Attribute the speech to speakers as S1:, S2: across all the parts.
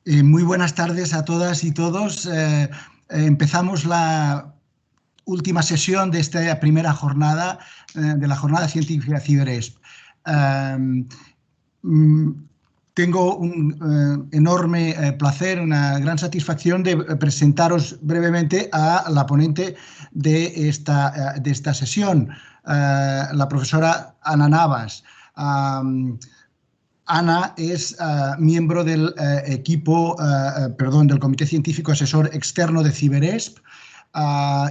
S1: Muy buenas tardes a todas y todos. Empezamos la última sesión de esta primera jornada, de la jornada científica CiberESP. Tengo un enorme placer, una gran satisfacción de presentaros brevemente a la ponente de esta sesión, la profesora Ana Navas. Ana es miembro del del Comité Científico Asesor Externo de CiberESP,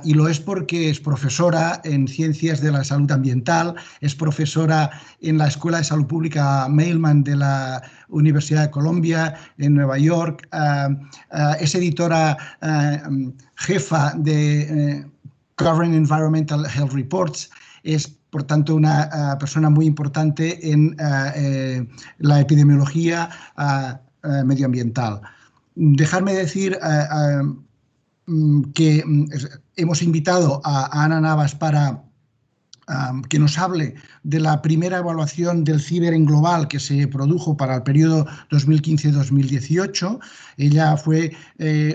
S1: y lo es porque es profesora en Ciencias de la Salud Ambiental, es profesora en la Escuela de Salud Pública Mailman de la Universidad de Columbia en Nueva York, es editora jefa de Current Environmental Health Reports, es por tanto una persona muy importante en la epidemiología medioambiental. Dejadme decir que hemos invitado a Ana Navas para que nos hable de la primera evaluación del ciber en global que se produjo para el periodo 2015-2018. Ella fue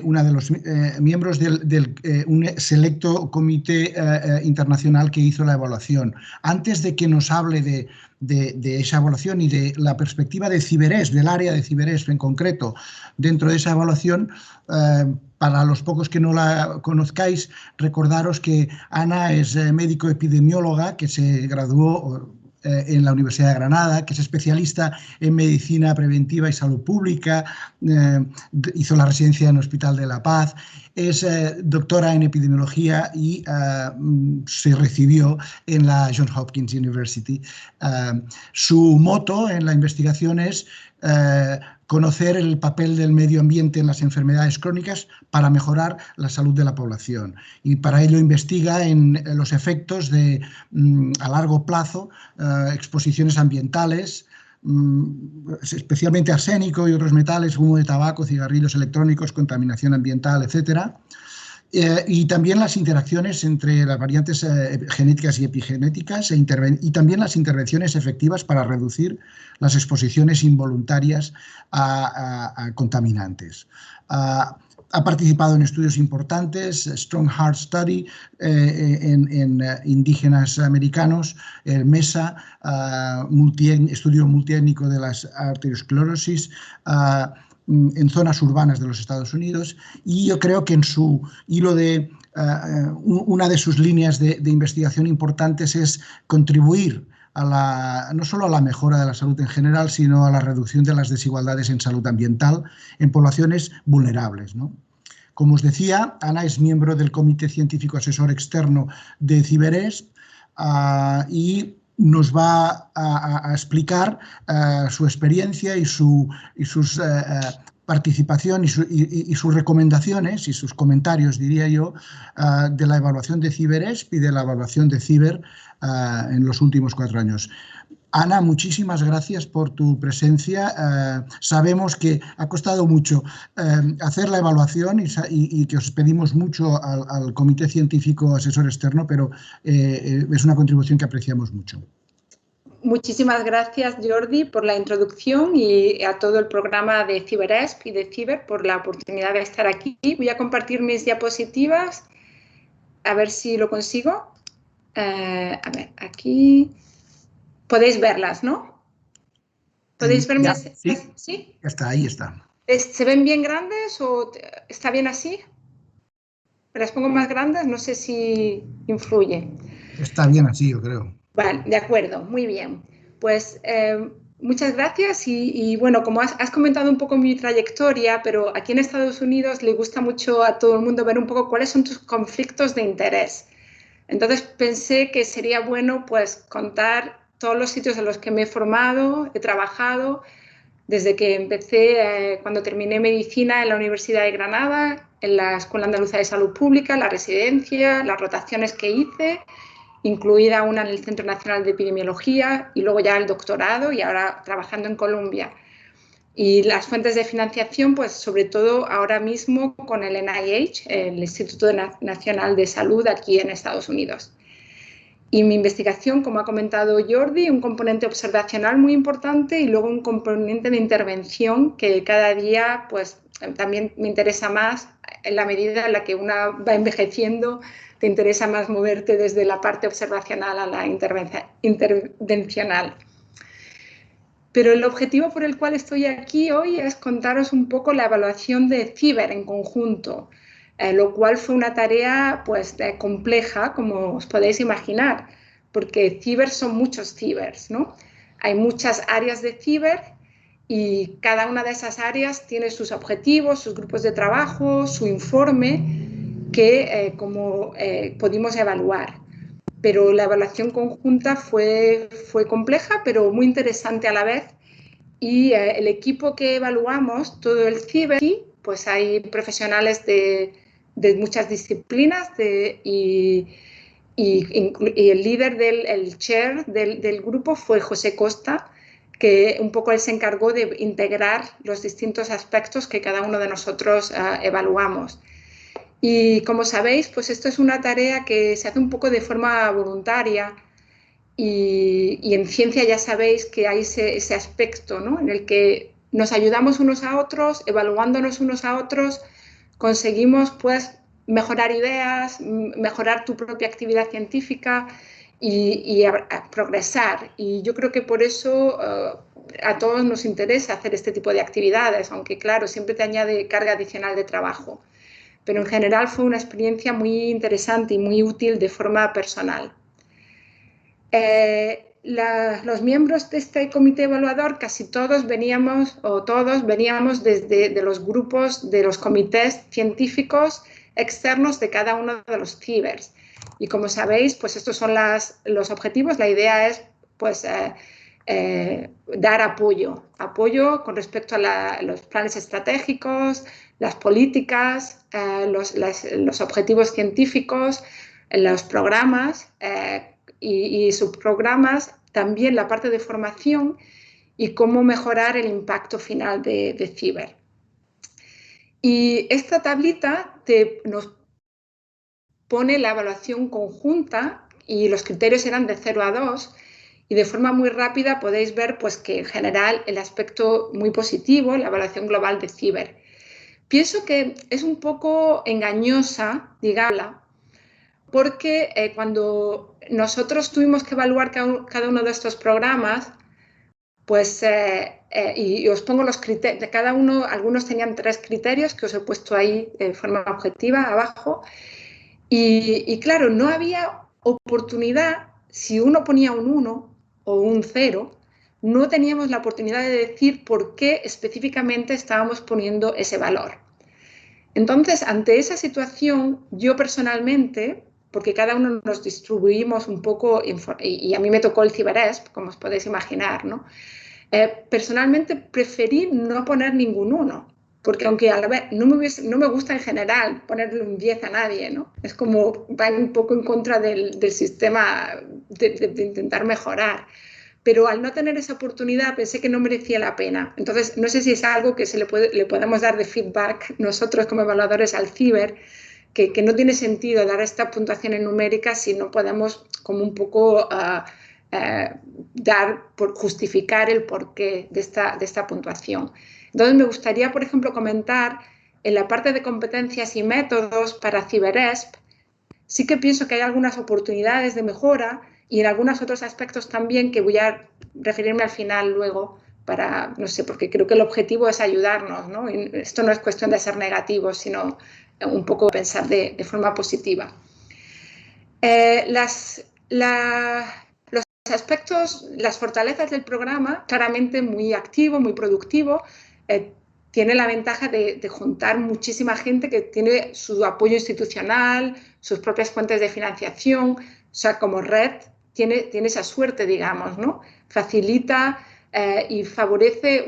S1: una de los miembros de un selecto comité internacional que hizo la evaluación. Antes de que nos hable de esa evaluación y de la perspectiva de CiberESP, del área de CiberESP en concreto, dentro de esa evaluación, para los pocos que no la conozcáis, recordaros que Ana es médico epidemióloga que se graduó en la Universidad de Granada, que es especialista en medicina preventiva y salud pública, hizo la residencia en el Hospital de la Paz, es doctora en epidemiología y se recibió en la Johns Hopkins University. Su moto en la investigación es conocer el papel del medio ambiente en las enfermedades crónicas para mejorar la salud de la población. Y para ello investiga en los efectos de, a largo plazo, exposiciones ambientales, especialmente arsénico y otros metales, humo de tabaco, cigarrillos electrónicos, contaminación ambiental, etcétera. Y también las interacciones entre las variantes genéticas y epigenéticas y también las intervenciones efectivas para reducir las exposiciones involuntarias a contaminantes. Ha participado en estudios importantes, Strong Heart Study en indígenas americanos, el MESA, estudio multiétnico de las arteriosclerosis, en zonas urbanas de los Estados Unidos, y yo creo que en su hilo de una de sus líneas de investigación importantes es contribuir no solo a la mejora de la salud en general, sino a la reducción de las desigualdades en salud ambiental en poblaciones vulnerables, ¿no? Como os decía, Ana es miembro del Comité Científico Asesor Externo de CiberESP y nos va a explicar su experiencia y sus participación y sus recomendaciones y sus comentarios, diría yo, de la evaluación de CiberESP y de la evaluación de Ciber en los últimos 4 años. Ana, muchísimas gracias por tu presencia. Sabemos que ha costado mucho hacer la evaluación y que os pedimos mucho al Comité Científico Asesor Externo, pero es una contribución que apreciamos mucho.
S2: Muchísimas gracias, Jordi, por la introducción y a todo el programa de CiberESP y de Ciber por la oportunidad de estar aquí. Voy a compartir mis diapositivas, a ver si lo consigo. A ver, aquí podéis verlas, ¿no? ¿Podéis verme?
S1: Ya, sí, ¿sí? Ya está, ahí está.
S2: ¿Se ven bien grandes o está bien así? ¿Las pongo más grandes? No sé si influye.
S1: Está bien así, yo creo.
S2: Vale, de acuerdo, muy bien. Pues muchas gracias y bueno, como has comentado un poco mi trayectoria, pero aquí en Estados Unidos le gusta mucho a todo el mundo ver un poco cuáles son tus conflictos de interés. Entonces pensé que sería bueno pues contar todos los sitios en los que me he formado, he trabajado, desde que empecé, cuando terminé medicina en la Universidad de Granada, en la Escuela Andaluza de Salud Pública, la residencia, las rotaciones que hice, incluida una en el Centro Nacional de Epidemiología y luego ya el doctorado y ahora trabajando en Colombia. Y las fuentes de financiación, pues sobre todo ahora mismo con el NIH, el Instituto Nacional de Salud aquí en Estados Unidos. Y mi investigación, como ha comentado Jordi, un componente observacional muy importante y luego un componente de intervención que cada día pues también me interesa más en la medida en la que una va envejeciendo, te interesa más moverte desde la parte observacional a la intervencional. Pero el objetivo por el cual estoy aquí hoy es contaros un poco la evaluación de Ciber en conjunto, lo cual fue una tarea pues, compleja, como os podéis imaginar, porque Ciber son muchos Cibers, ¿no? Hay muchas áreas de Ciber y cada una de esas áreas tiene sus objetivos, sus grupos de trabajo, su informe que pudimos evaluar. Pero la evaluación conjunta fue compleja, pero muy interesante a la vez. Y el equipo que evaluamos, todo el Ciber, pues hay profesionales de muchas disciplinas y el líder, el chair del grupo fue José Costa, que un poco él se encargó de integrar los distintos aspectos que cada uno de nosotros evaluamos. Y como sabéis, pues esto es una tarea que se hace un poco de forma voluntaria y en ciencia ya sabéis que hay ese aspecto, ¿no? En el que nos ayudamos unos a otros, evaluándonos unos a otros, conseguimos pues mejorar ideas, mejorar tu propia actividad científica y progresar. Y yo creo que por eso a todos nos interesa hacer este tipo de actividades, aunque claro, siempre te añade carga adicional de trabajo. Pero en general fue una experiencia muy interesante y muy útil de forma personal. Los miembros de este comité evaluador, casi todos veníamos, desde de los grupos de los comités científicos externos de cada uno de los Cibers. Y como sabéis, pues estos son los objetivos. La idea es pues, dar apoyo con respecto a los planes estratégicos, las políticas, los objetivos científicos, los programas y subprogramas, también la parte de formación y cómo mejorar el impacto final de Ciber. Y esta tablita nos pone la evaluación conjunta y los criterios eran de 0 a 2 y de forma muy rápida podéis ver pues, que en general el aspecto muy positivo, la evaluación global de Ciber. Pienso que es un poco engañosa, digamos, porque cuando nosotros tuvimos que evaluar cada uno de estos programas, pues, y os pongo los criterios, de cada uno, algunos tenían 3 criterios que os he puesto ahí de forma objetiva abajo, y claro, no había oportunidad, si uno ponía un 1 o un 0, no teníamos la oportunidad de decir por qué específicamente estábamos poniendo ese valor. Entonces, ante esa situación, yo personalmente, porque cada uno nos distribuimos un poco, y a mí me tocó el CiberESP, como os podéis imaginar, ¿no? Personalmente preferí no poner ningún 1, porque aunque a la vez no me gusta en general ponerle un 10 a nadie, ¿no? Es como va un poco en contra del sistema de intentar mejorar. Pero al no tener esa oportunidad pensé que no merecía la pena. Entonces, no sé si es algo que le podemos dar de feedback nosotros como evaluadores al Ciber, que no tiene sentido dar estas puntuaciones numéricas si no podemos como un poco justificar el porqué de esta puntuación. Entonces, me gustaría, por ejemplo, comentar en la parte de competencias y métodos para CiberESP, sí que pienso que hay algunas oportunidades de mejora y en algunos otros aspectos también que voy a referirme al final luego para, no sé, porque creo que el objetivo es ayudarnos, ¿no? Y esto no es cuestión de ser negativos, sino un poco pensar de forma positiva. Los aspectos, las fortalezas del programa, claramente muy activo, muy productivo, tiene la ventaja de juntar muchísima gente que tiene su apoyo institucional, sus propias fuentes de financiación, o sea, como red, tiene esa suerte, digamos, ¿no? Facilita y favorece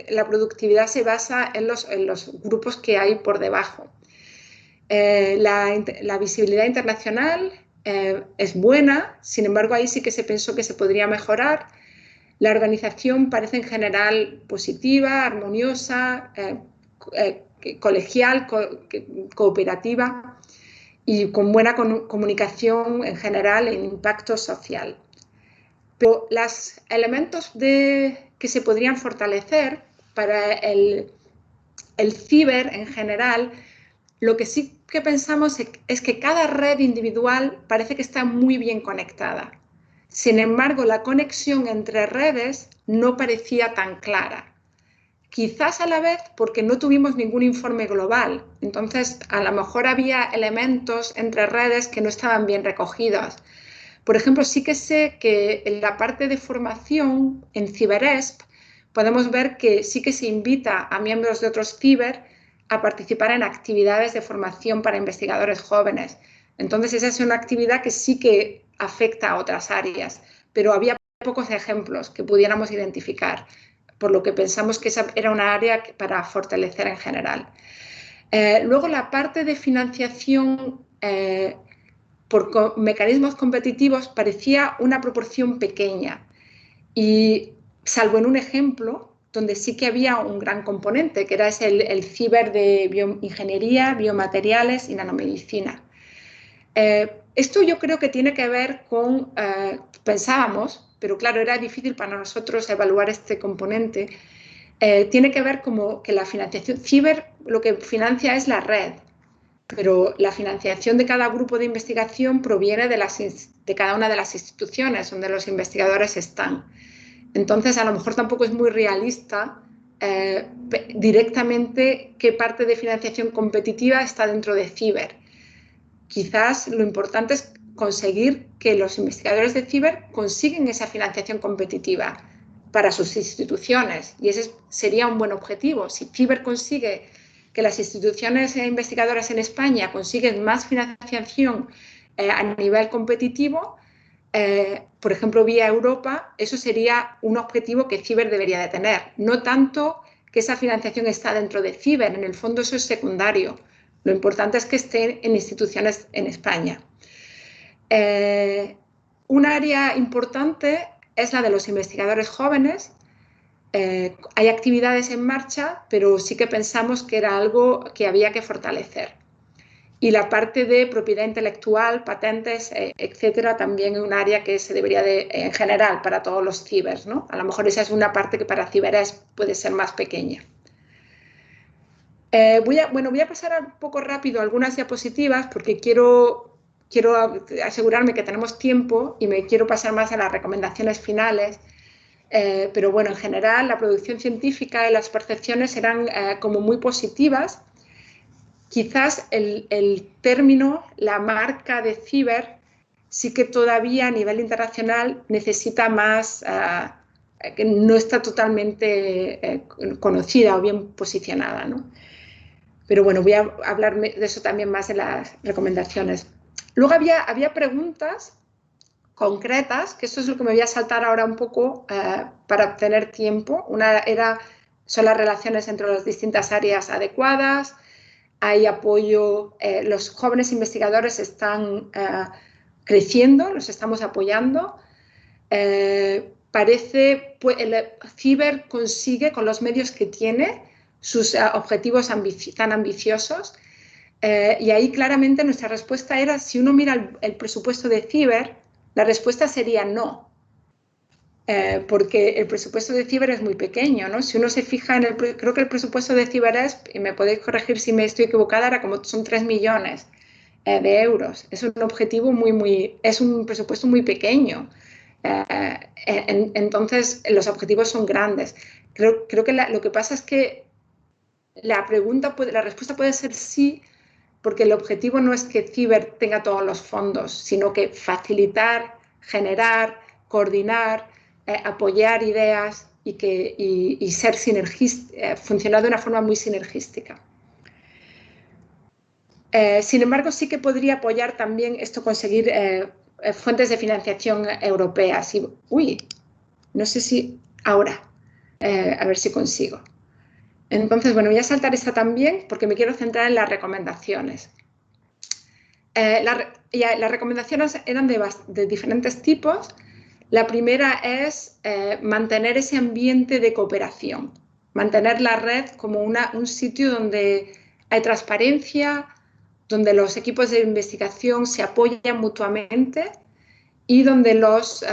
S2: la productividad, se basa en los grupos que hay por debajo. La visibilidad internacional es buena, sin embargo, ahí sí que se pensó que se podría mejorar. La organización parece en general positiva, armoniosa, colegial, cooperativa y con buena comunicación en general en impacto social. Pero los elementos que se podrían fortalecer para el ciber en general, lo que sí que pensamos es que cada red individual parece que está muy bien conectada. Sin embargo, la conexión entre redes no parecía tan clara. Quizás a la vez porque no tuvimos ningún informe global. Entonces, a lo mejor había elementos entre redes que no estaban bien recogidos. Por ejemplo, sí que sé que en la parte de formación, en CiberESP, podemos ver que sí que se invita a miembros de otros ciber a participar en actividades de formación para investigadores jóvenes. Entonces, esa es una actividad que sí que afecta a otras áreas, pero había pocos ejemplos que pudiéramos identificar, por lo que pensamos que esa era una área para fortalecer en general. Luego, la parte de financiación por mecanismos competitivos parecía una proporción pequeña, y salvo en un ejemplo donde sí que había un gran componente, que era el ciber de bioingeniería, biomateriales y nanomedicina. Esto yo creo que tiene que ver con, pensábamos, pero claro, era difícil para nosotros evaluar este componente, tiene que ver como que la financiación ciber lo que financia es la red, pero la financiación de cada grupo de investigación proviene de cada una de las instituciones donde los investigadores están. Entonces, a lo mejor tampoco es muy realista directamente qué parte de financiación competitiva está dentro de ciber. Quizás lo importante es conseguir que los investigadores de ciber consiguen esa financiación competitiva para sus instituciones, y ese sería un buen objetivo. Si ciber consigue que las instituciones investigadoras en España consiguen más financiación a nivel competitivo, por ejemplo, vía Europa, eso sería un objetivo que ciber debería de tener. No tanto que esa financiación está dentro de ciber, en el fondo eso es secundario. Lo importante es que esté en instituciones en España. Un área importante es la de los investigadores jóvenes. Hay actividades en marcha, pero sí que pensamos que era algo que había que fortalecer. Y la parte de propiedad intelectual, patentes, etcétera, también es un área que se debería de, en general, para todos los cibers, ¿no? A lo mejor esa es una parte que para CiberESP puede ser más pequeña. Voy a pasar un poco rápido algunas diapositivas porque quiero asegurarme que tenemos tiempo y me quiero pasar más a las recomendaciones finales. Pero bueno, en general la producción científica y las percepciones eran como muy positivas. Quizás el término, la marca de ciber, sí que todavía a nivel internacional necesita más, que no está totalmente conocida o bien posicionada, ¿no? Pero bueno, voy a hablar de eso también más en las recomendaciones. Luego había preguntas concretas, que eso es lo que me voy a saltar ahora un poco para obtener tiempo. Una son las relaciones entre las distintas áreas adecuadas, hay apoyo, los jóvenes investigadores están creciendo, los estamos apoyando. Parece que el ciber consigue con los medios que tiene sus objetivos tan ambiciosos, y ahí claramente nuestra respuesta era, si uno mira el presupuesto de ciber, la respuesta sería no, porque el presupuesto de ciber es muy pequeño, ¿no? Si uno se fija creo que el presupuesto de CiberESP, y me podéis corregir si me estoy equivocada, era como son 3 millones de euros. Es un objetivo es un presupuesto muy pequeño. Entonces, los objetivos son grandes. Creo que lo que pasa es que la respuesta puede ser sí, porque el objetivo no es que ciber tenga todos los fondos, sino que facilitar, generar, coordinar, apoyar ideas y ser funcionar de una forma muy sinergística. Sin embargo, sí que podría apoyar también esto, conseguir fuentes de financiación europeas. No sé si ahora, a ver si consigo. Entonces, bueno, voy a saltar esta también porque me quiero centrar en las recomendaciones. Las recomendaciones eran de diferentes tipos. La primera es mantener ese ambiente de cooperación, mantener la red como un sitio donde hay transparencia, donde los equipos de investigación se apoyan mutuamente y donde los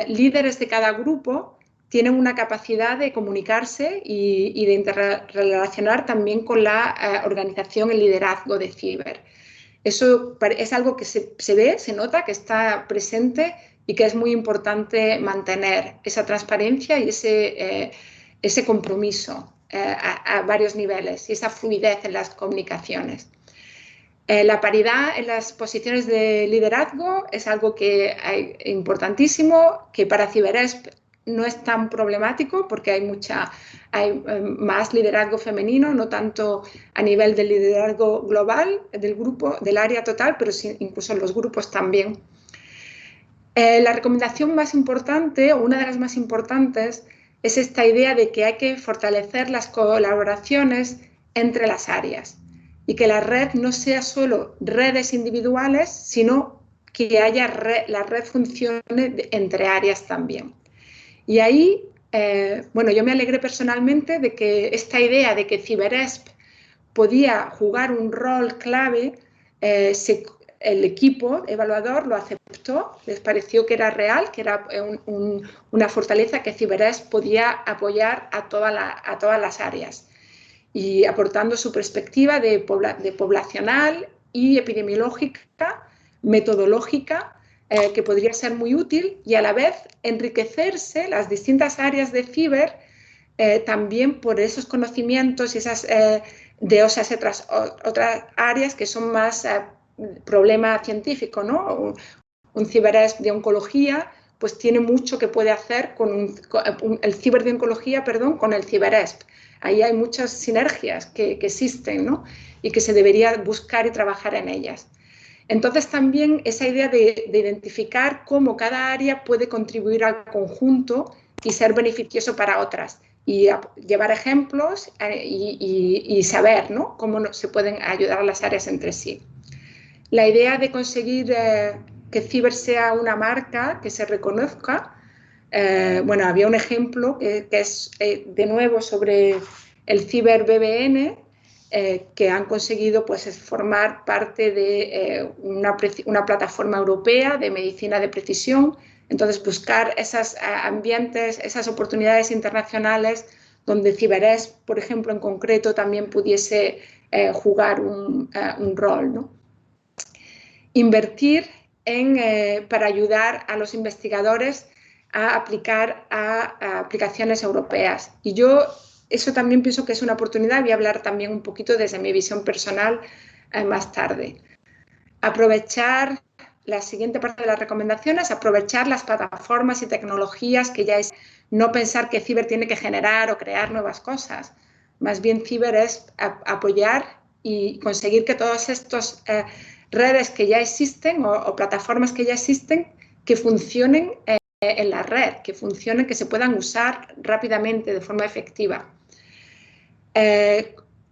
S2: líderes de cada grupo tienen una capacidad de comunicarse y de interrelacionar también con la organización, el liderazgo de ciber. Eso es algo que se ve, se nota, que está presente y que es muy importante mantener esa transparencia y ese compromiso a varios niveles y esa fluidez en las comunicaciones. La paridad en las posiciones de liderazgo es algo que es importantísimo, que para CiberEsp no es tan problemático porque hay más liderazgo femenino, no tanto a nivel del liderazgo global del grupo, del área total, pero sí, incluso en los grupos también. La recomendación más importante, o una de las más importantes, es esta idea de que hay que fortalecer las colaboraciones entre las áreas y que la red no sea solo redes individuales, sino que la red funcione entre áreas también. Y ahí, bueno, yo me alegré personalmente de que esta idea de que CiberEsp podía jugar un rol clave, el equipo evaluador lo aceptó, les pareció que era real, que era una fortaleza que CiberEsp podía apoyar a todas las áreas y aportando su perspectiva de poblacional y epidemiológica, metodológica, que podría ser muy útil y a la vez enriquecerse las distintas áreas de ciber también por esos conocimientos y de otras áreas que son más problema científico, ¿no? Un CiberEsp de oncología pues tiene mucho que puede hacer con el ciber de oncología, perdón, con el CiberEsp. Ahí hay muchas sinergias que existen, ¿no? Y que se debería buscar y trabajar en ellas. Entonces también esa idea de identificar cómo cada área puede contribuir al conjunto y ser beneficioso para otras y llevar ejemplos y saber, ¿no?, cómo se pueden ayudar a las áreas entre sí. La idea de conseguir que Ciber sea una marca que se reconozca, bueno, había un ejemplo que es de nuevo sobre el Ciber BBN, que han conseguido pues, formar parte de una plataforma europea de medicina de precisión. Entonces, buscar esos ambientes, esas oportunidades internacionales donde CiberEsp, por ejemplo, en concreto, también pudiese jugar un rol, ¿no? Invertir para ayudar a los investigadores a aplicar a aplicaciones europeas. Y yo eso también pienso que es una oportunidad. Voy a hablar también un poquito desde mi visión personal más tarde. Aprovechar, la siguiente parte de las recomendaciones, aprovechar las plataformas y tecnologías que ya es, no pensar que Ciber tiene que generar o crear nuevas cosas. Más bien Ciber es apoyar y conseguir que todas estas redes que ya existen o plataformas que ya existen, que funcionen en la red, que funcionen, que se puedan usar rápidamente de forma efectiva.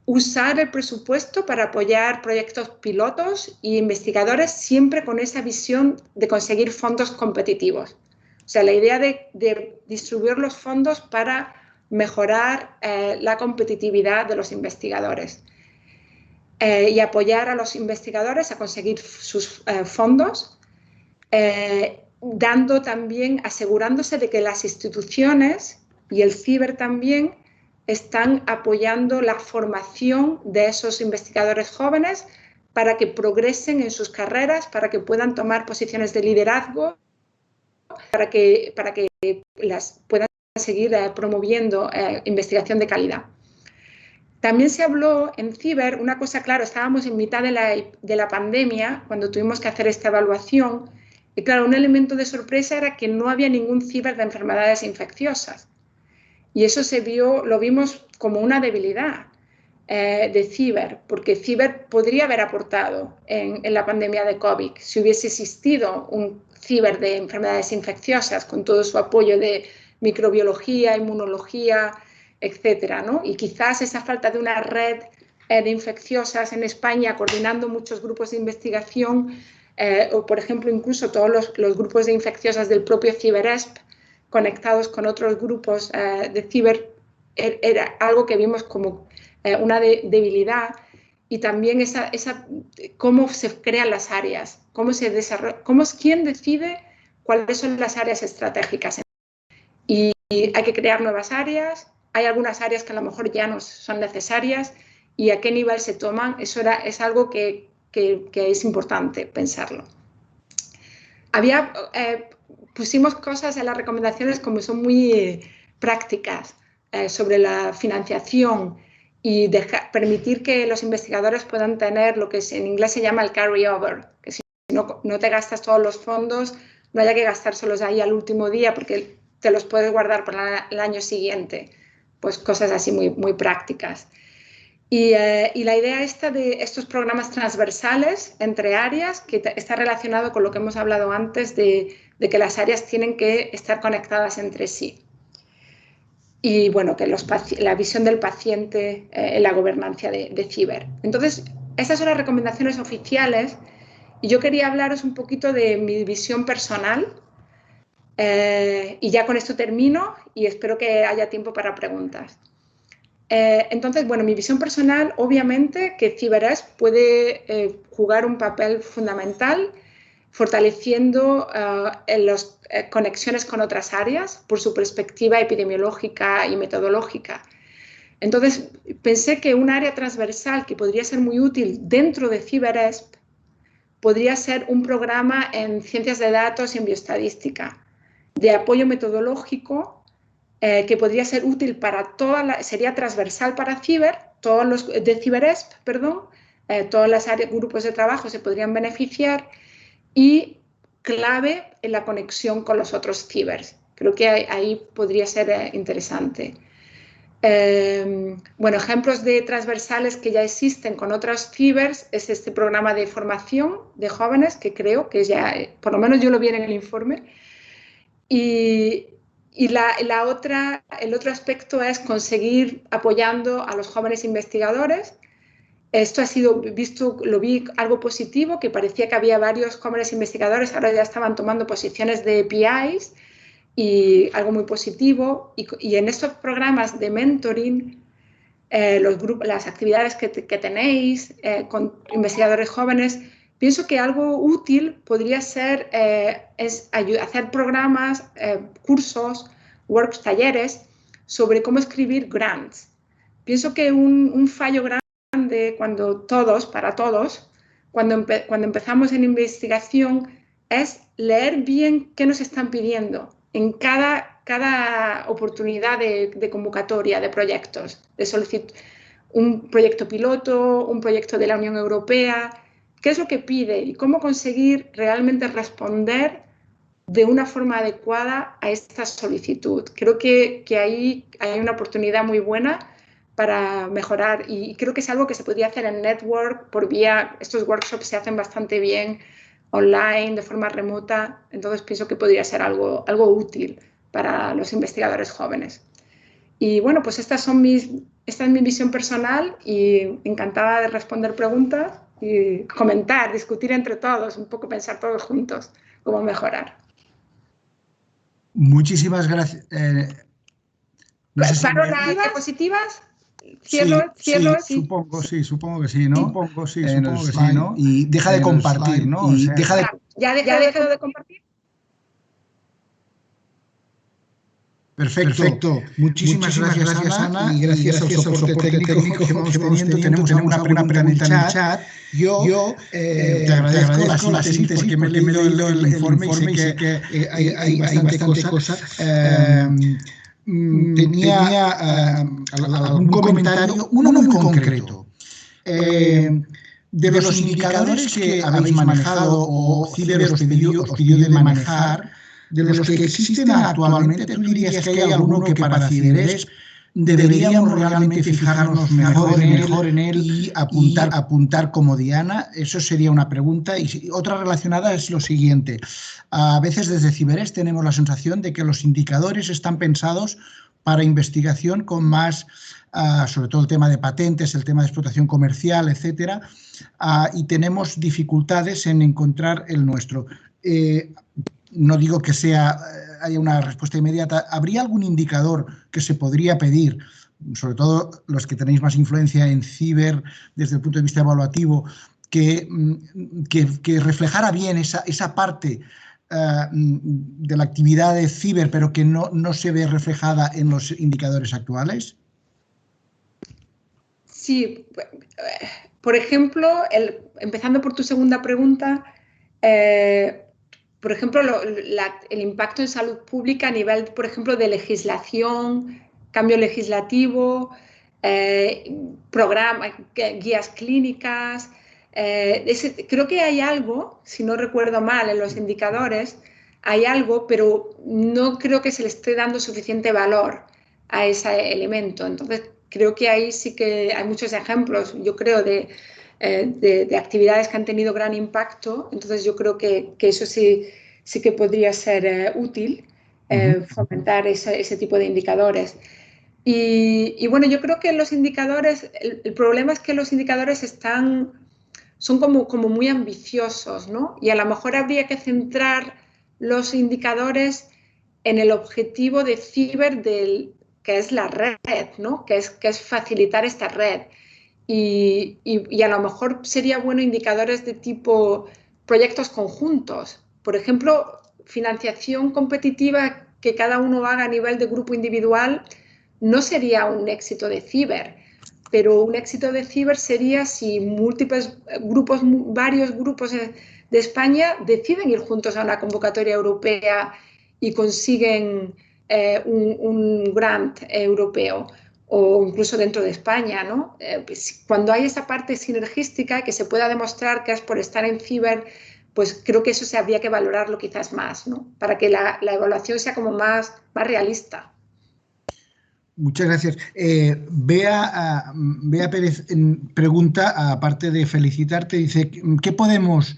S2: Usar el presupuesto para apoyar proyectos pilotos e investigadores siempre con esa visión de conseguir fondos competitivos. O sea, la idea de distribuir los fondos para mejorar la competitividad de los investigadores y apoyar a los investigadores a conseguir sus fondos, dando también, asegurándose de que las instituciones y el ciber también están apoyando la formación de esos investigadores jóvenes para que progresen en sus carreras, para que puedan tomar posiciones de liderazgo, para que las puedan seguir promoviendo investigación de calidad. También se habló en Ciber, una cosa, claro, estábamos en mitad de la pandemia cuando tuvimos que hacer esta evaluación y claro, un elemento de sorpresa era que no había ningún Ciber de enfermedades infecciosas. Y eso lo vimos como una debilidad de Ciber, porque Ciber podría haber aportado en la pandemia de COVID si hubiese existido un Ciber de enfermedades infecciosas con todo su apoyo de microbiología, inmunología, etcétera, ¿no? Y quizás esa falta de una red de infecciosas en España coordinando muchos grupos de investigación o, por ejemplo, incluso todos los grupos de infecciosas del propio CiberEsp conectados con otros grupos de ciber, era algo que vimos como una debilidad y también cómo se crean las áreas, quién decide cuáles son las áreas estratégicas. Y hay que crear nuevas áreas, hay algunas áreas que a lo mejor ya no son necesarias y a qué nivel se toman, eso es algo que es importante pensarlo. Pusimos cosas en las recomendaciones como son muy prácticas sobre la financiación y permitir que los investigadores puedan tener lo que en inglés se llama el carry-over, que si no te gastas todos los fondos, no haya que gastárselos ahí al último día porque te los puedes guardar para el año siguiente. Pues cosas así muy prácticas. Y la idea esta de estos programas transversales entre áreas, que está relacionado con lo que hemos hablado antes de que las áreas tienen que estar conectadas entre sí. Y bueno, que la visión del paciente en la gobernanza de ciber. Entonces, esas son las recomendaciones oficiales y yo quería hablaros un poquito de mi visión personal y ya con esto termino y espero que haya tiempo para preguntas. Entonces, bueno, mi visión personal, obviamente, que CiberEsp puede jugar un papel fundamental fortaleciendo las conexiones con otras áreas por su perspectiva epidemiológica y metodológica. Entonces, pensé que un área transversal que podría ser muy útil dentro de CiberEsp podría ser un programa en ciencias de datos y en bioestadística, de apoyo metodológico que podría ser útil para sería transversal para todos los de CiberEsp, perdón, todas las áreas, grupos de trabajo se podrían beneficiar y clave en la conexión con los otros cibers. Creo que ahí podría ser interesante. Bueno, ejemplos de transversales que ya existen con otros cibers es este programa de formación de jóvenes que creo que ya, por lo menos yo lo vi en el informe. Y el otro aspecto es conseguir apoyando a los jóvenes investigadores. Esto ha sido visto, lo vi algo positivo, que parecía que había varios jóvenes investigadores, ahora ya estaban tomando posiciones de PIs y algo muy positivo. Y en estos programas de mentoring, las actividades que tenéis con investigadores jóvenes, pienso que algo útil podría ser hacer programas, cursos, talleres sobre cómo escribir grants. Pienso que un fallo grande para todos, cuando empezamos en investigación, es leer bien qué nos están pidiendo en cada oportunidad de convocatoria de proyectos, de solicitud, un proyecto piloto, un proyecto de la Unión Europea, qué es lo que pide y cómo conseguir realmente responder de una forma adecuada a esta solicitud. Creo que ahí hay una oportunidad muy buena para mejorar y creo que es algo que se podría hacer en network por vía, estos workshops se hacen bastante bien online, de forma remota, entonces pienso que podría ser algo útil para los investigadores jóvenes. Y bueno, pues esta es mi visión personal y encantada de responder preguntas y comentar, discutir entre todos, un poco pensar todos juntos cómo mejorar.
S1: Muchísimas gracias.
S2: No sé ¿Paro las diapositivas? ¿Cierro?
S1: Sí. Supongo que sí, ¿no? Supongo que sí, ¿no? Y deja de compartir, ¿no? O sea,
S2: ¿Ya he dejado de compartir?
S1: Perfecto. Muchísimas gracias, Ana, y gracias al soporte técnico que vamos teniendo. Tenemos alguna pregunta en el chat. Yo te agradezco la síntesis porque me he leído el informe y sé que hay bastante cosa. Tenía algún comentario, uno muy concreto. De los indicadores que habéis manejado o Ciber os pidió de manejar, de los que existen actualmente, ¿tú dirías que hay alguno que para CiberEsp deberíamos realmente fijarnos mejor en él y apuntar como diana? Eso sería una pregunta. Y otra relacionada es lo siguiente. A veces desde CiberEsp tenemos la sensación de que los indicadores están pensados para investigación con más, sobre todo el tema de patentes, el tema de explotación comercial, etcétera, y tenemos dificultades en encontrar el nuestro. No digo que haya una respuesta inmediata. ¿Habría algún indicador que se podría pedir, sobre todo los que tenéis más influencia en ciber desde el punto de vista evaluativo, que reflejara bien esa parte de la actividad de ciber, pero que no se ve reflejada en los indicadores actuales?
S2: Sí, por ejemplo, empezando por tu segunda pregunta, por ejemplo, el impacto en salud pública a nivel, por ejemplo, de legislación, cambio legislativo, guías clínicas. Creo que hay algo, si no recuerdo mal, en los indicadores, hay algo, pero no creo que se le esté dando suficiente valor a ese elemento. Entonces, creo que ahí sí que hay muchos ejemplos, yo creo, de actividades que han tenido gran impacto. Entonces, yo creo que eso sí que podría ser útil, fomentar ese tipo de indicadores. Y bueno, yo creo que los indicadores, el problema es que los indicadores son como muy ambiciosos, ¿no? Y a lo mejor habría que centrar los indicadores en el objetivo de ciber que es la red, ¿no? Que es facilitar esta red. Y a lo mejor sería bueno indicadores de tipo proyectos conjuntos. Por ejemplo, financiación competitiva que cada uno haga a nivel de grupo individual no sería un éxito de ciber, pero un éxito de ciber sería si múltiples grupos, varios grupos de España deciden ir juntos a una convocatoria europea y consiguen un grant europeo o incluso dentro de España, ¿no? Pues cuando hay esa parte sinergística que se pueda demostrar que es por estar en ciber, pues creo que eso se habría que valorarlo quizás más, ¿no? Para que la evaluación sea como más realista.
S1: Muchas gracias. Bea Pérez pregunta, aparte de felicitarte, dice, ¿qué podemos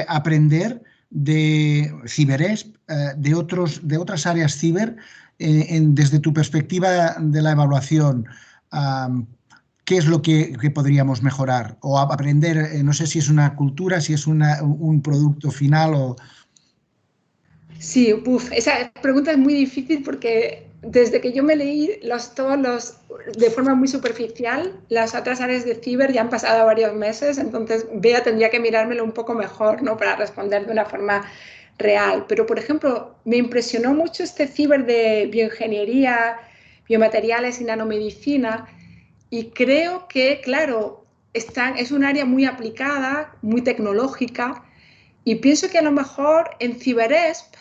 S1: aprender de CiberEsp, de otras áreas ciber, desde tu perspectiva de la evaluación? ¿Qué es lo que podríamos mejorar o aprender? No sé si es una cultura, si es un producto final o...
S2: Sí, esa pregunta es muy difícil porque desde que yo me leí de forma muy superficial, las otras áreas de ciber ya han pasado varios meses, entonces Bea tendría que mirármelo un poco mejor, ¿no? Para responder de una forma real. Pero, por ejemplo, me impresionó mucho este ciber de bioingeniería, biomateriales y nanomedicina, y creo que, claro, es un área muy aplicada, muy tecnológica, y pienso que a lo mejor en CiberEsp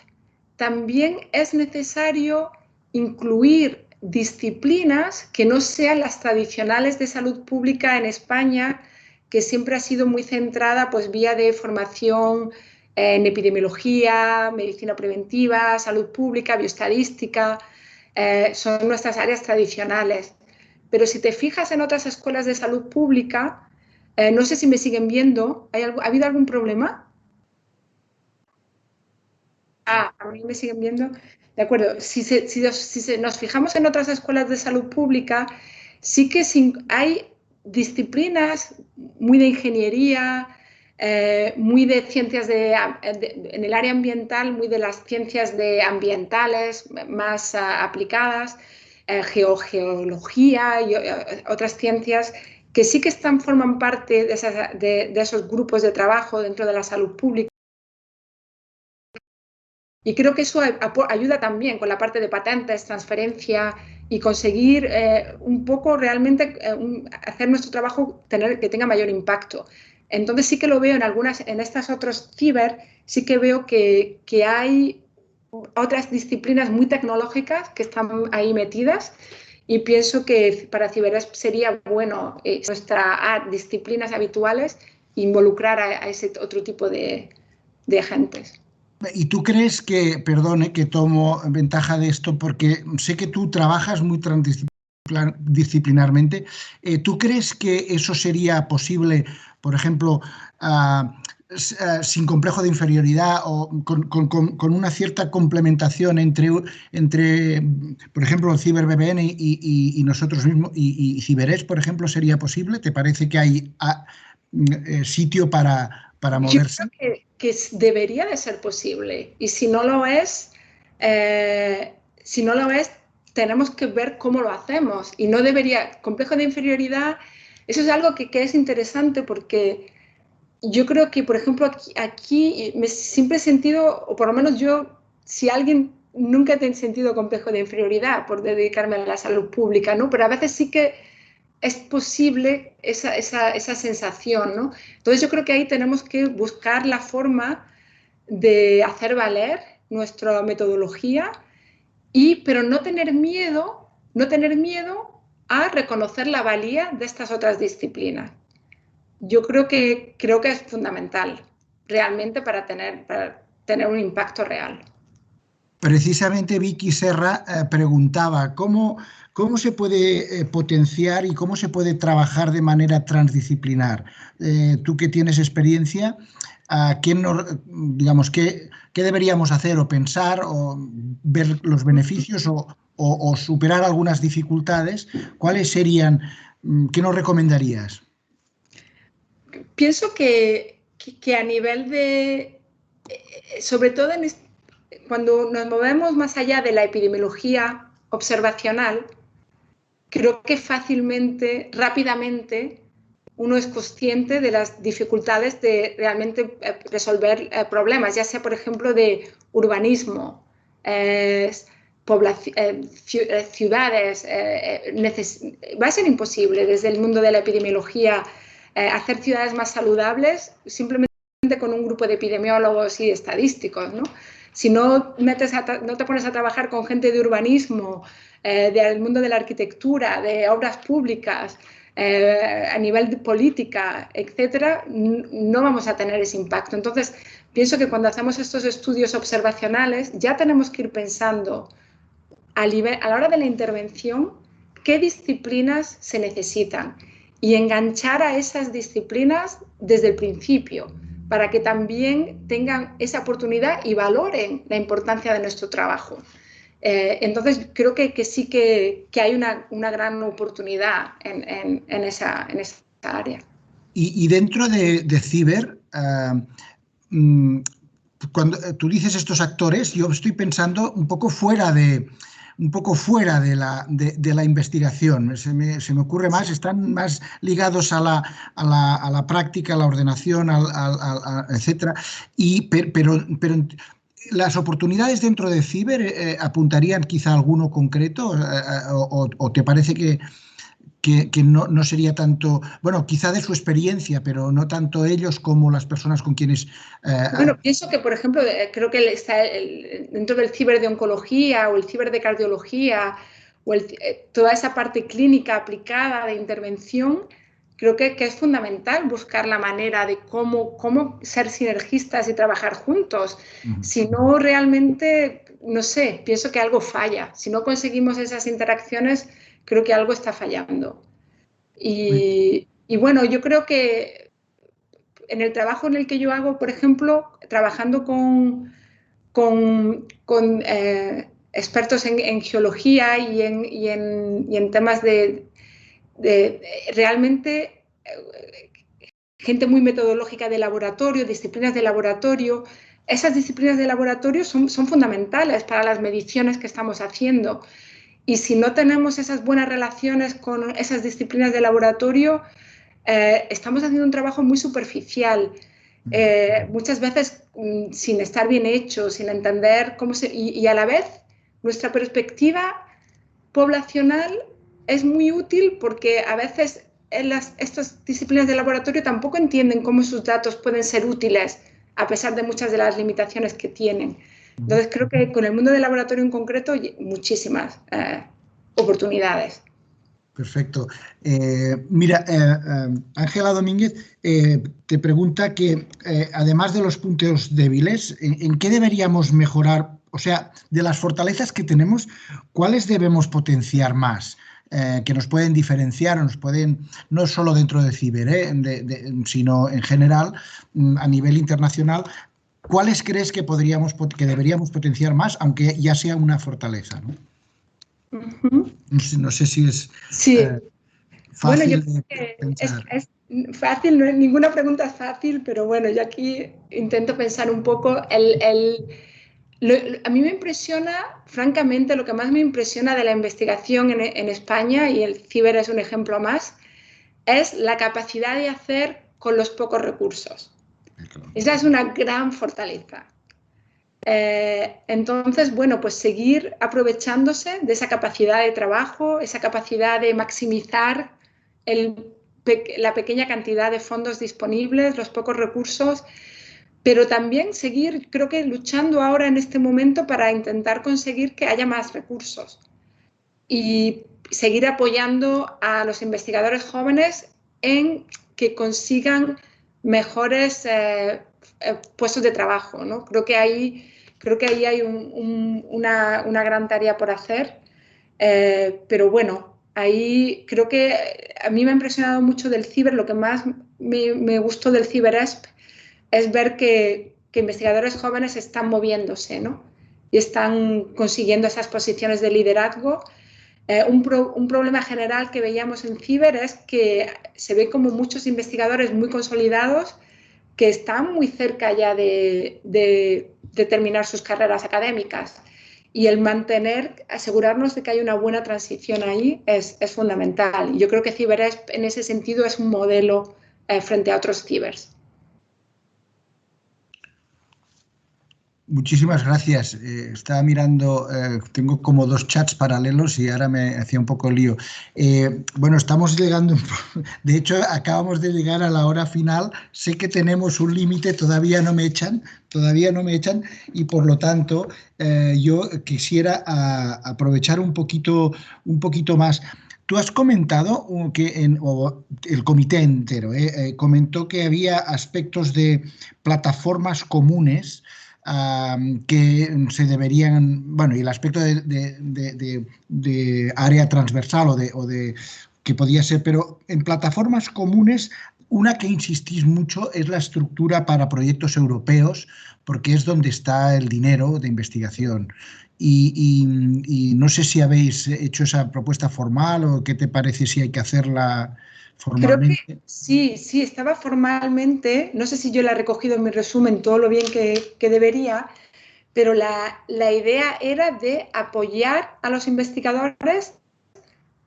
S2: también es necesario incluir disciplinas que no sean las tradicionales de salud pública en España, que siempre ha sido muy centrada pues vía de formación en epidemiología, medicina preventiva, salud pública, bioestadística, son nuestras áreas tradicionales. Pero si te fijas en otras escuelas de salud pública, no sé si me siguen viendo, ¿ha habido algún problema? A mí me siguen viendo. De acuerdo. Si nos fijamos en otras escuelas de salud pública, sí que hay disciplinas muy de ingeniería, muy de ciencias en el área ambiental, muy de las ciencias ambientales más aplicadas, geología y otras ciencias que sí que forman parte de esos grupos de trabajo dentro de la salud pública. Y creo que eso ayuda también con la parte de patentes, transferencia y conseguir un poco realmente hacer nuestro trabajo que tenga mayor impacto. Entonces sí que lo veo en estas otros ciber, sí que veo que hay otras disciplinas muy tecnológicas que están ahí metidas y pienso que para CiberEsp sería bueno nuestras disciplinas habituales involucrar a ese otro tipo de agentes.
S1: ¿Y tú crees que, perdone, que tomo ventaja de esto porque sé que tú trabajas muy transdisciplinarmente? ¿Tú crees que eso sería posible, por ejemplo, sin complejo de inferioridad o con una cierta complementación entre por ejemplo, el CiberBBN y nosotros mismos y CiberEsp, por ejemplo, sería posible? ¿Te parece que hay sitio para
S2: Yo
S1: moverse?
S2: creo que debería de ser posible y si no lo es, tenemos que ver cómo lo hacemos y no debería, complejo de inferioridad, eso es algo que es interesante porque yo creo que, por ejemplo, aquí siempre he sentido, o por lo menos yo, si alguien, nunca he sentido complejo de inferioridad por dedicarme a la salud pública, ¿no? Pero a veces sí que es posible esa sensación, ¿no? Entonces yo creo que ahí tenemos que buscar la forma de hacer valer nuestra metodología, pero no tener miedo a reconocer la valía de estas otras disciplinas. Yo creo que es fundamental realmente para tener un impacto real.
S1: Precisamente Vicky Serra preguntaba cómo se puede potenciar y cómo se puede trabajar de manera transdisciplinar. Tú que tienes experiencia, digamos, ¿qué deberíamos hacer o pensar o ver los beneficios o superar algunas dificultades? ¿Cuáles serían? ¿Qué nos recomendarías?
S2: Pienso que a nivel de, sobre todo cuando nos movemos más allá de la epidemiología observacional, creo que fácilmente, rápidamente, uno es consciente de las dificultades de realmente resolver problemas, ya sea, por ejemplo, de urbanismo, ciudades. Va a ser imposible desde el mundo de la epidemiología hacer ciudades más saludables simplemente con un grupo de epidemiólogos y estadísticos, ¿no? Si no te pones a trabajar con gente de urbanismo, del mundo de la arquitectura, de obras públicas, a nivel de política, etcétera, no vamos a tener ese impacto. Entonces, pienso que cuando hacemos estos estudios observacionales ya tenemos que ir pensando a la hora de la intervención qué disciplinas se necesitan y enganchar a esas disciplinas desde el principio para que también tengan esa oportunidad y valoren la importancia de nuestro trabajo. Entonces, creo que sí que hay una gran oportunidad en esa área.
S1: Y dentro de Ciber, cuando tú dices estos actores, yo estoy pensando un poco fuera de la investigación. Se me ocurre más, están más ligados a la práctica, a la ordenación, etcétera. Pero las oportunidades dentro de Ciber apuntarían quizá a alguno concreto, o te parece que no sería tanto, bueno, quizá de su experiencia, pero no tanto ellos como las personas con quienes...
S2: Bueno, pienso que, por ejemplo, creo que está dentro del ciber de oncología o el ciber de cardiología o toda esa parte clínica aplicada de intervención, creo que es fundamental buscar la manera de cómo ser sinergistas y trabajar juntos. Si no, realmente, no sé, pienso que algo falla. Si no conseguimos esas interacciones, creo que algo está fallando. Y bueno, yo creo que en el trabajo en el que yo hago, por ejemplo, trabajando con expertos en geología y en temas de realmente gente muy metodológica de laboratorio, disciplinas de laboratorio. Esas disciplinas de laboratorio son fundamentales para las mediciones que estamos haciendo. Y si no tenemos esas buenas relaciones con esas disciplinas de laboratorio, estamos haciendo un trabajo muy superficial, muchas veces sin estar bien hecho, sin entender cómo y a la vez nuestra perspectiva poblacional es muy útil porque a veces estas disciplinas de laboratorio tampoco entienden cómo sus datos pueden ser útiles a pesar de muchas de las limitaciones que tienen. Entonces creo que con el mundo del laboratorio en concreto muchísimas oportunidades.
S1: Perfecto. Mira, Ángela Domínguez te pregunta que, además de los puntos débiles, ¿en qué deberíamos mejorar? O sea, de las fortalezas que tenemos, ¿cuáles debemos potenciar más? Que nos pueden diferenciar, no solo dentro de Ciber, sino en general, a nivel internacional. ¿Cuáles crees que deberíamos potenciar más, aunque ya sea una fortaleza, ¿no? No sé si es
S2: bueno, yo
S1: fácil
S2: creo
S1: de
S2: que
S1: pensar.
S2: es fácil, ninguna pregunta es fácil, pero bueno, yo aquí intento pensar un poco. A mí me impresiona, francamente, lo que más me impresiona de la investigación en España, y el ciber es un ejemplo más, es la capacidad de hacer con los pocos recursos. Esa es una gran fortaleza. Entonces, bueno, pues seguir aprovechándose de esa capacidad de trabajo, esa capacidad de maximizar la pequeña cantidad de fondos disponibles, los pocos recursos, pero también seguir, creo que luchando ahora en este momento para intentar conseguir que haya más recursos y seguir apoyando a los investigadores jóvenes en que consigan mejores puestos de trabajo, ¿no? Creo que ahí hay una gran tarea por hacer, pero bueno, ahí creo que a mí me ha impresionado mucho del ciber, lo que más me gustó del CiberEsp es ver que investigadores jóvenes están moviéndose, ¿no? Y están consiguiendo esas posiciones de liderazgo. Un problema general que veíamos en ciber es que se ve como muchos investigadores muy consolidados que están muy cerca ya de terminar sus carreras académicas. Y el asegurarnos de que hay una buena transición ahí es fundamental. Y yo creo que CiberEsp en ese sentido es un modelo frente a otros cibers.
S1: Muchísimas gracias. Estaba mirando, tengo como 2 chats paralelos y ahora me hacía un poco lío. Bueno, estamos llegando, de hecho acabamos de llegar a la hora final. Sé que tenemos un límite, todavía no me echan y por lo tanto yo quisiera aprovechar un poquito más. Tú has comentado que el comité entero comentó que había aspectos de plataformas comunes que se deberían, bueno, y el aspecto de área transversal o de que podía ser, pero en plataformas comunes, una que insistís mucho es la estructura para proyectos europeos, porque es donde está el dinero de investigación. Y no sé si habéis hecho esa propuesta formal o qué te parece si hay que hacerla formalmente.
S2: Creo que sí, estaba formalmente, no sé si yo la he recogido en mi resumen todo lo bien que debería, pero la idea era de apoyar a los investigadores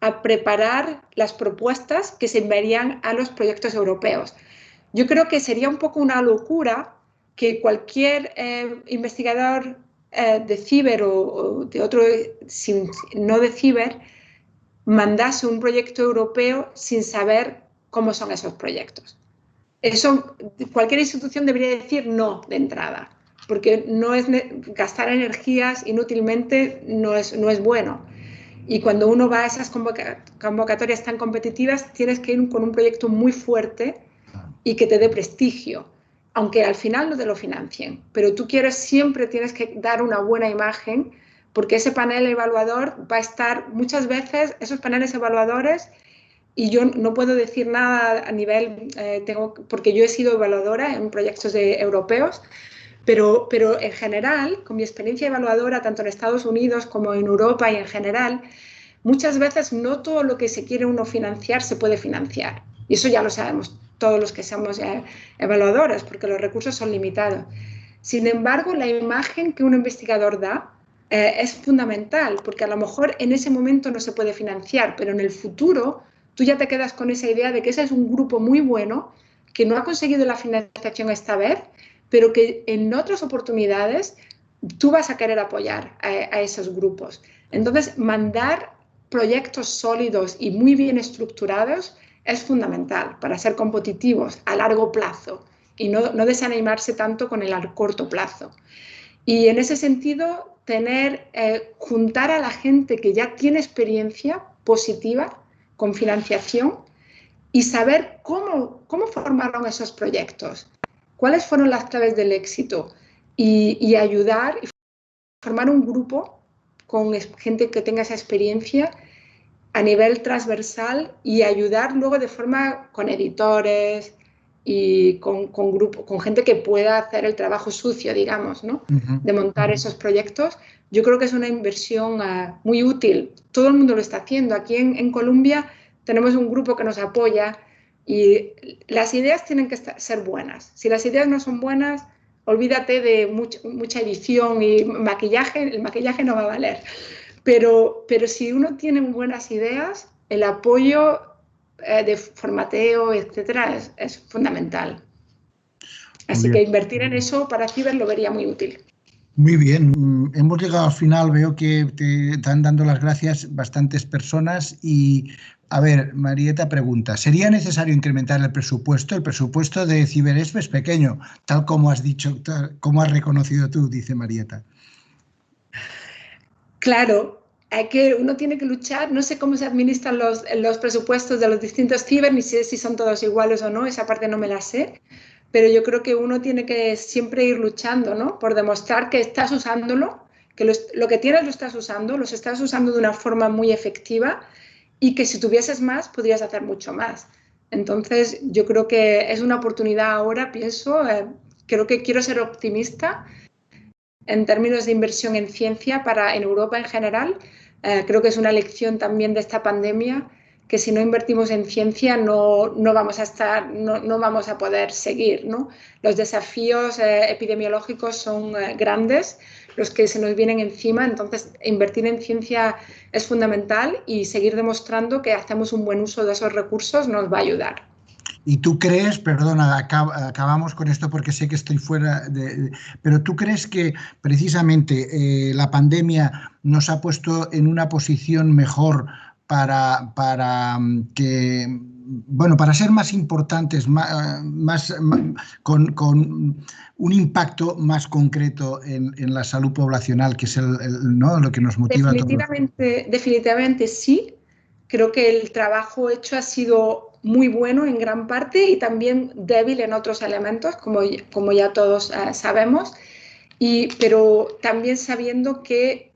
S2: a preparar las propuestas que se enviarían a los proyectos europeos. Yo creo que sería un poco una locura que cualquier investigador de ciber o de otro, no de ciber, mandase un proyecto europeo sin saber cómo son esos proyectos. Eso cualquier institución debería decir no de entrada, porque no es gastar energías inútilmente no es bueno. Y cuando uno va a esas convocatorias tan competitivas, tienes que ir con un proyecto muy fuerte y que te dé prestigio, aunque al final no te lo financien. Pero tú siempre tienes que dar una buena imagen, porque ese panel evaluador va a estar muchas veces, esos paneles evaluadores, y yo no puedo decir nada a nivel, porque yo he sido evaluadora en proyectos europeos, pero en general, con mi experiencia evaluadora, tanto en Estados Unidos como en Europa y en general, muchas veces no todo lo que se quiere uno financiar se puede financiar. Y eso ya lo sabemos todos los que somos evaluadores, porque los recursos son limitados. Sin embargo, la imagen que un investigador da es fundamental, porque a lo mejor en ese momento no se puede financiar, pero en el futuro tú ya te quedas con esa idea de que ese es un grupo muy bueno, que no ha conseguido la financiación esta vez, pero que en otras oportunidades tú vas a querer apoyar a esos grupos. Entonces, mandar proyectos sólidos y muy bien estructurados es fundamental para ser competitivos a largo plazo y no desanimarse tanto con el corto plazo. Y en ese sentido, juntar a la gente que ya tiene experiencia positiva con financiación y saber cómo formaron esos proyectos, cuáles fueron las claves del éxito y ayudar y formar un grupo con gente que tenga esa experiencia a nivel transversal y ayudar luego de forma con editores y con gente que pueda hacer el trabajo sucio, digamos, ¿no? De montar esos proyectos. Yo creo que es una inversión muy útil. Todo el mundo lo está haciendo. Aquí en Colombia tenemos un grupo que nos apoya y las ideas tienen que ser buenas. Si las ideas no son buenas, olvídate de mucha edición y maquillaje. El maquillaje no va a valer. Pero si uno tiene buenas ideas, el apoyo de formateo, etcétera, es fundamental. Así que invertir en eso para ciber lo vería muy útil.
S1: Muy bien, hemos llegado al final, veo que te están dando las gracias bastantes personas y, a ver, Marieta pregunta, ¿sería necesario incrementar el presupuesto? El presupuesto de CiberEsp es pequeño, tal como has dicho, tal como has reconocido tú, dice Marieta.
S2: Claro, uno tiene que luchar, no sé cómo se administran los presupuestos de los distintos ciber, ni sé si son todos iguales o no, esa parte no me la sé, pero yo creo que uno tiene que siempre ir luchando, ¿no? Por demostrar que estás usándolo, que lo que tienes lo estás usando de una forma muy efectiva y que si tuvieses más podrías hacer mucho más. Entonces, yo creo que es una oportunidad ahora, pienso, creo que quiero ser optimista en términos de inversión en ciencia en Europa en general. Creo que es una lección también de esta pandemia, que si no invertimos en ciencia no vamos a poder seguir, ¿no? Los desafíos epidemiológicos son grandes, los que se nos vienen encima, entonces invertir en ciencia es fundamental y seguir demostrando que hacemos un buen uso de esos recursos nos va a ayudar.
S1: Y tú crees, perdona, acabamos con esto porque sé que estoy fuera pero tú crees que precisamente la pandemia nos ha puesto en una posición mejor para ser más importantes, con un impacto más concreto en la salud poblacional, que es ¿no? lo que nos motiva a todos?
S2: Definitivamente sí. Creo que el trabajo hecho ha sido muy bueno en gran parte y también débil en otros elementos, como ya todos sabemos, pero también sabiendo que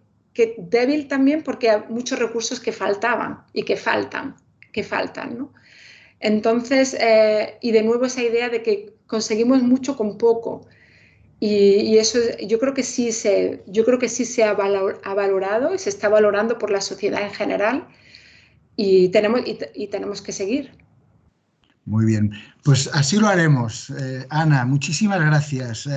S2: débil también porque hay muchos recursos que faltaban y que faltan, ¿no? Entonces, y de nuevo esa idea de que conseguimos mucho con poco. Y eso yo creo que sí se ha valorado y se está valorando por la sociedad en general y tenemos que seguir.
S1: Muy bien, pues así lo haremos. Ana, muchísimas gracias.